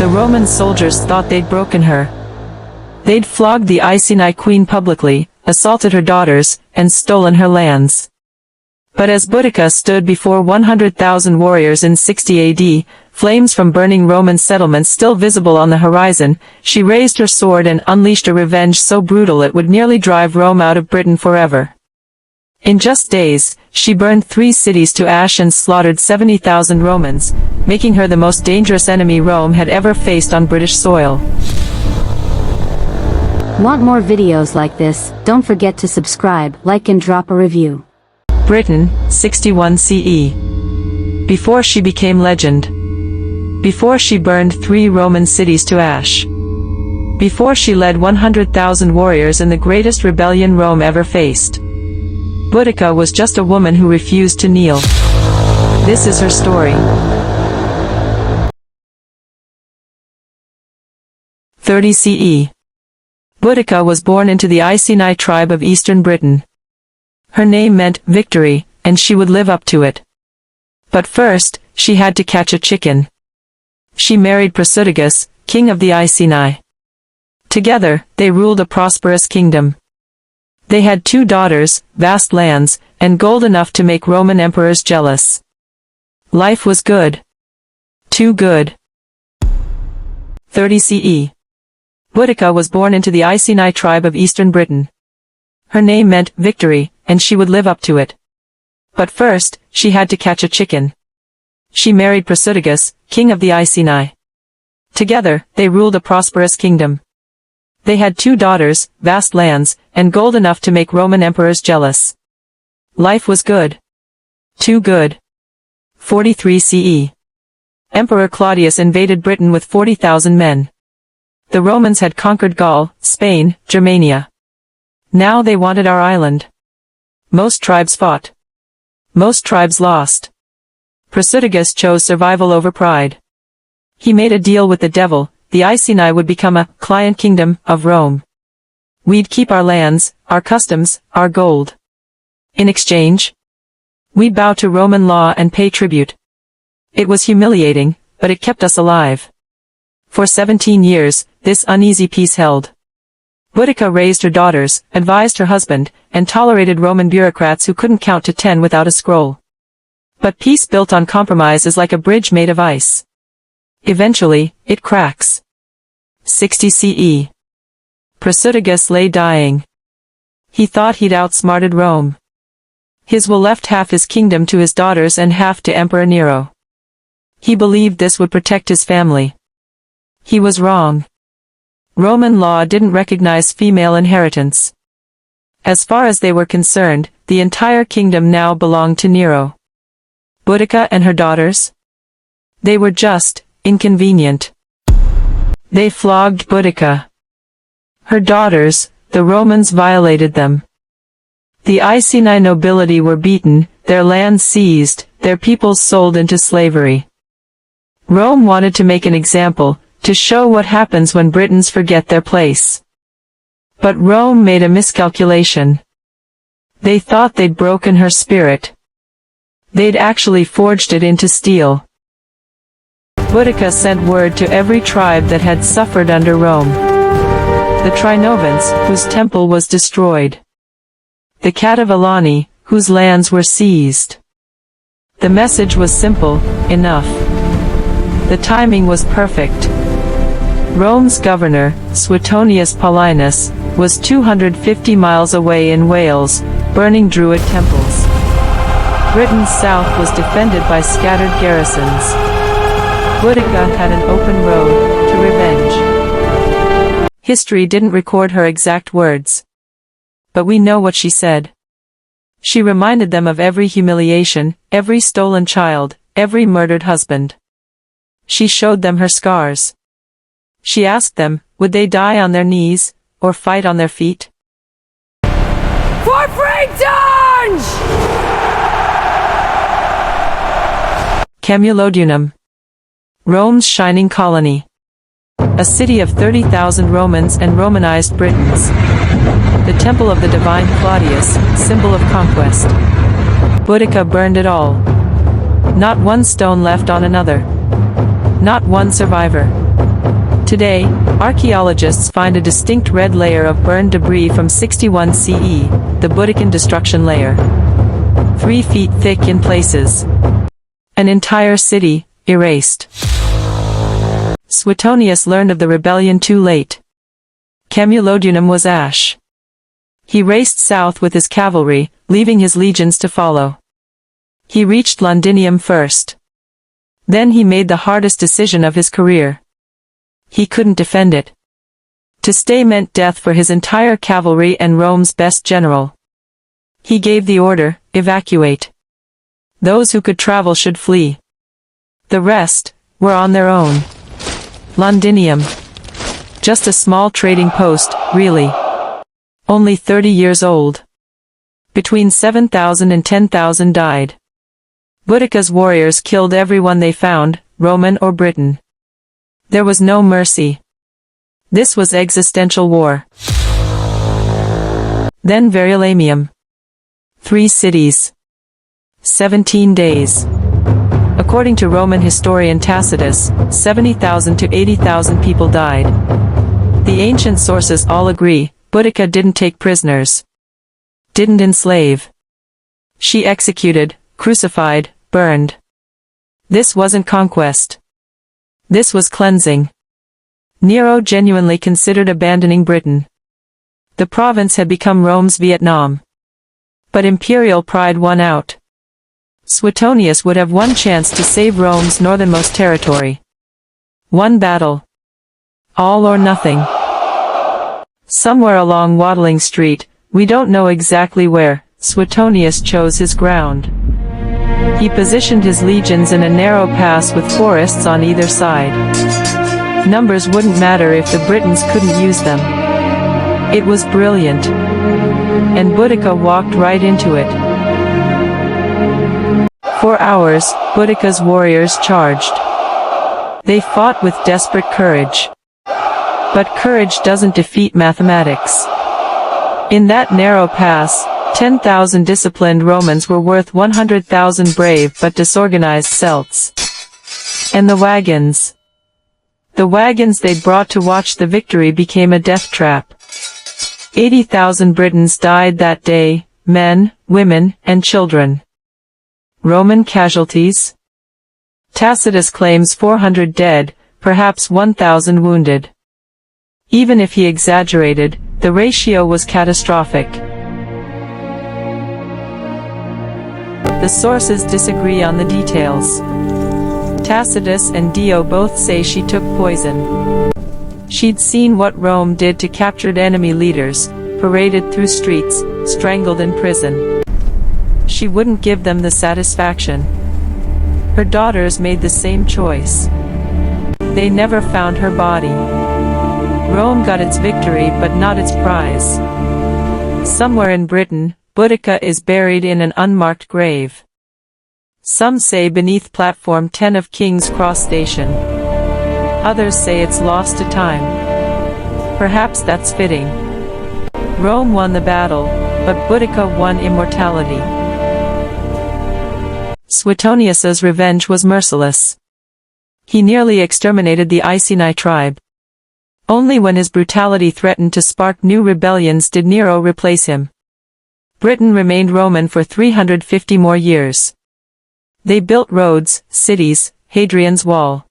The Roman soldiers thought they'd broken her. They'd flogged the Iceni queen publicly, assaulted her daughters, and stolen her lands. But as Boudicca stood before 100,000 warriors in 60 AD, flames from burning Roman settlements still visible on the horizon, she raised her sword and unleashed a revenge so brutal it would nearly drive Rome out of Britain forever. In just days, she burned 3 cities to ash and slaughtered 70,000 Romans, making her the most dangerous enemy Rome had ever faced on British soil. Want more videos like this? Don't forget to subscribe, like and drop a review. Britain, 61 CE. Before she became legend. Before she burned 3 Roman cities to ash. Before she led 100,000 warriors in the greatest rebellion Rome ever faced. Boudicca was just a woman who refused to kneel. This is her story. 30 CE. Boudicca was born into the Iceni tribe of eastern Britain. Her name meant victory, and she would live up to it. But first, she had to catch a chicken. She married Boudicca, king of the Iceni. Together, they ruled a prosperous kingdom. They had 2 daughters, vast lands, and gold enough to make Roman emperors jealous. Life was good. Too good. 30 CE. Boudicca was born into the Iceni tribe of eastern Britain. Her name meant victory, and she would live up to it. But first, she had to catch a chicken. She married Boudicca, king of the Iceni. Together, they ruled a prosperous kingdom. They had 2 daughters, vast lands, and gold enough to make Roman emperors jealous. Life was good. Too good. 43 CE. Emperor Claudius invaded Britain with 40,000 men. The Romans had conquered Gaul, Spain, Germania. Now they wanted our island. Most tribes fought. Most tribes lost. Boudicca chose survival over pride. He made a deal with the devil. The Iceni would become a client kingdom of Rome. We'd keep our lands, our customs, our gold. In exchange, we'd bow to Roman law and pay tribute. It was humiliating, but it kept us alive. For 17 years, this uneasy peace held. Boudicca raised her daughters, advised her husband, and tolerated Roman bureaucrats who couldn't count to 10 without a scroll. But peace built on compromise is like a bridge made of ice. Eventually, it cracks. 60 CE. Boudicca lay dying. He thought he'd outsmarted Rome. His will left half his kingdom to his daughters and half to Emperor Nero. He believed this would protect his family. He was wrong. Roman law didn't recognize female inheritance. As far as they were concerned, the entire kingdom now belonged to Nero. Boudicca and her daughters? They were just inconvenient. They flogged Boudicca. Her daughters, the Romans violated them. The Iceni nobility were beaten, their lands seized, their people sold into slavery. Rome wanted to make an example, to show what happens when Britons forget their place. But Rome made a miscalculation. They thought they'd broken her spirit. They'd actually forged it into steel. Boudicca sent word to every tribe that had suffered under Rome. The Trinovans, whose temple was destroyed. The Catavilani, whose lands were seized. The message was simple, enough. The timing was perfect. Rome's governor, Suetonius Paulinus, was 250 miles away in Wales, burning Druid temples. Britain's south was defended by scattered garrisons. Boudicca had an open road to revenge. History didn't record her exact words. But we know what she said. She reminded them of every humiliation, every stolen child, every murdered husband. She showed them her scars. She asked them, would they die on their knees, or fight on their feet? For freedom! Londinium. Rome's shining colony. A city of 30,000 Romans and Romanized Britons. The temple of the divine Claudius, symbol of conquest. Boudicca burned it all. Not one stone left on another. Not one survivor. Today, archaeologists find a distinct red layer of burned debris from 61 CE, the Boudiccan destruction layer. 3 feet thick in places. An entire city, erased. Suetonius learned of the rebellion too late. Londinium was ash. He raced south with his cavalry, leaving his legions to follow. He reached Londinium first. Then he made the hardest decision of his career. He couldn't defend it. To stay meant death for his entire cavalry and Rome's best general. He gave the order, evacuate. Those who could travel should flee. The rest were on their own. Londinium. Just a small trading post, really. Only 30 years old. Between 7,000 and 10,000 died. Boudicca's warriors killed everyone they found, Roman or Briton. There was no mercy. This was existential war. Then Verulamium. 3 cities. 17 days. According to Roman historian Tacitus, 70,000 to 80,000 people died. The ancient sources all agree, Boudicca didn't take prisoners. Didn't enslave. She executed, crucified, burned. This wasn't conquest. This was cleansing. Nero genuinely considered abandoning Britain. The province had become Rome's Vietnam. But imperial pride won out. Suetonius would have one chance to save Rome's northernmost territory. One battle. All or nothing. Somewhere along Watling Street, we don't know exactly where, Suetonius chose his ground. He positioned his legions in a narrow pass with forests on either side. Numbers wouldn't matter if the Britons couldn't use them. It was brilliant. And Boudicca walked right into it. For hours, Boudicca's warriors charged. They fought with desperate courage. But courage doesn't defeat mathematics. In that narrow pass, 10,000 disciplined Romans were worth 100,000 brave but disorganized Celts. And the wagons. The wagons they'd brought to watch the victory became a death trap. 80,000 Britons died that day, men, women, and children. Roman casualties? Tacitus claims 400 dead, perhaps 1,000 wounded. Even if he exaggerated, the ratio was catastrophic. The sources disagree on the details. Tacitus and Dio both say she took poison. She'd seen what Rome did to captured enemy leaders, paraded through streets, strangled in prison. She wouldn't give them the satisfaction. Her daughters made the same choice. They never found her body. Rome got its victory but not its prize. Somewhere in Britain, Boudicca is buried in an unmarked grave. Some say beneath platform 10 of King's Cross Station. Others say it's lost to time. Perhaps that's fitting. Rome won the battle, but Boudicca won immortality. Suetonius's revenge was merciless. He nearly exterminated the Iceni tribe. Only when his brutality threatened to spark new rebellions did Nero replace him. Britain remained Roman for 350 more years. They built roads, cities, Hadrian's Wall.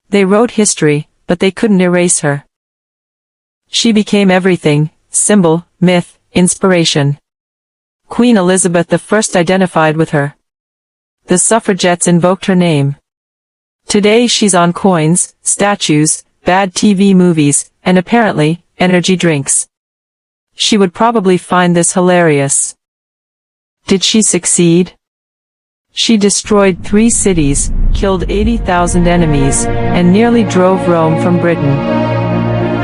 They wrote history, but they couldn't erase her. She became everything, symbol, myth, inspiration. Queen Elizabeth I identified with her. The suffragettes invoked her name. Today she's on coins, statues, bad TV movies, and apparently, energy drinks. She would probably find this hilarious. Did she succeed? She destroyed 3 cities, killed 80,000 enemies, and nearly drove Rome from Britain.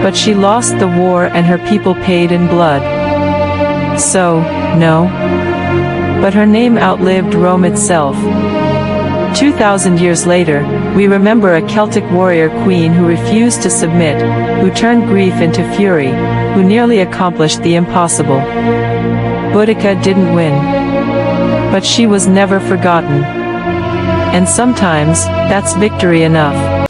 But she lost the war and her people paid in blood. So, no. But her name outlived Rome itself. 2,000 years later, we remember a Celtic warrior queen who refused to submit, who turned grief into fury, who nearly accomplished the impossible. Boudicca didn't win. But she was never forgotten. And sometimes, that's victory enough.